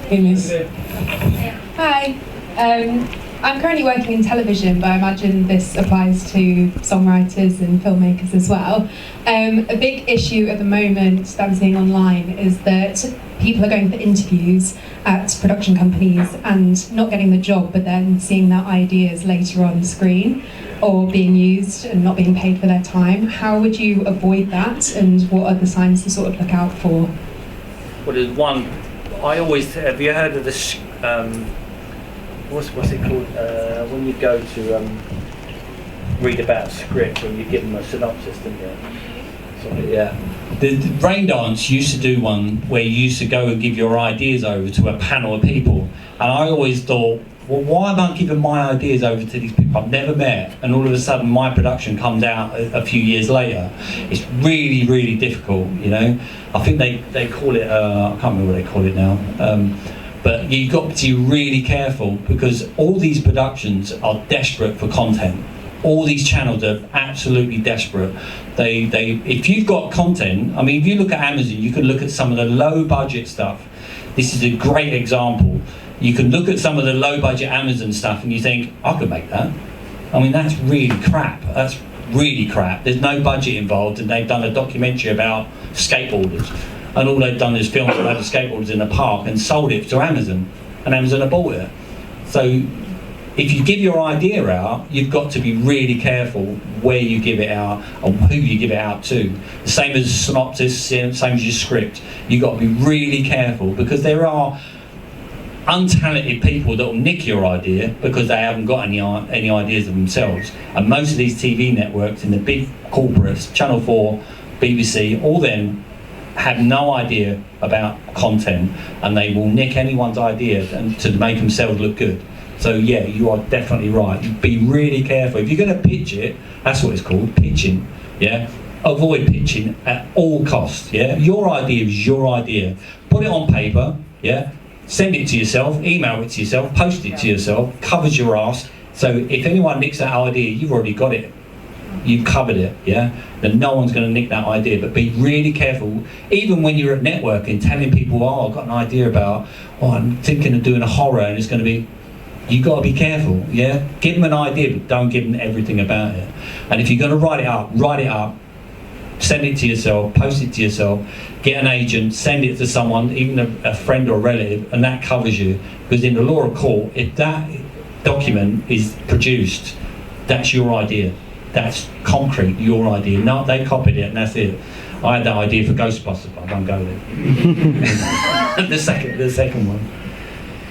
Hi. I'm currently working in television, but I imagine this applies to songwriters and filmmakers as well. A big issue at the moment that I'm seeing online is that people are going for interviews at production companies and not getting the job, but then seeing their ideas later on screen or being used and not being paid for their time. How would you avoid that, and what are the signs to sort of look out for? Well, there's one. Have you heard of this? What's it called? When you go to read about a script, when you give them a synopsis, don't you? Yeah. The Raindance used to do one where you used to go and give your ideas over to a panel of people, and I always thought, well, why am I giving my ideas over to these people I've never met, and all of a sudden my production comes out a few years later? It's really, really difficult, you know. I think they call it, I can't remember what they call it now, but you've got to be really careful, because all these productions are desperate for content. All these channels are absolutely desperate. If you've got content, I mean, if you look at Amazon, you can look at some of the low budget stuff. This is a great example. You can look at some of the low budget Amazon stuff and you think, I could make that. I mean, that's really crap. That's really crap. There's no budget involved, and they've done a documentary about skateboarders. And all they've done is filmed a load of skateboarders in a park and sold it to Amazon, and Amazon have bought it. So if you give your idea out, you've got to be really careful where you give it out and who you give it out to. The same as a synopsis, same as your script. You've got to be really careful, because there are untalented people that will nick your idea because they haven't got any ideas of themselves. And most of these TV networks and the big corporates, Channel 4, BBC, all them have no idea about content, and they will nick anyone's idea to make themselves look good. So yeah, you are definitely right. Be really careful. If you're going to pitch it, that's what it's called, pitching. Yeah, avoid pitching at all costs. Yeah, your idea is your idea. Put it on paper. Yeah, send it to yourself, email it to yourself, post it to yourself. Covers your ass. So if anyone nicks that idea, you've already got it. You've covered it. Yeah, then no one's going to nick that idea. But be really careful. Even when you're at networking, telling people, "Oh, I've got an idea about. Oh, I'm thinking of doing a horror, and it's going to be." You've got to be careful, yeah? Give them an idea, but don't give them everything about it. And if you're going to write it up, send it to yourself, post it to yourself, get an agent, send it to someone, even a friend or a relative, and that covers you. Because in the law of court, if that document is produced, that's your idea. That's concrete, your idea. No, they copied it, and that's it. I had that idea for Ghostbusters, but I won't go there. the second one.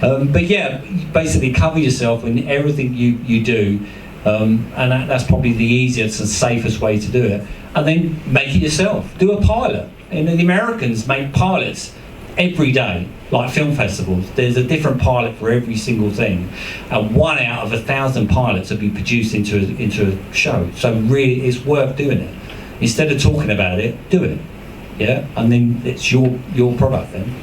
But yeah, basically cover yourself in everything you do, and that's probably the easiest and safest way to do it. And then make it yourself. Do a pilot. And the Americans make pilots every day, like film festivals. There's a different pilot for every single thing, and 1 out of 1,000 pilots will be produced into a show. So really, it's worth doing it. Instead of talking about it, do it. Yeah, and then it's your product then.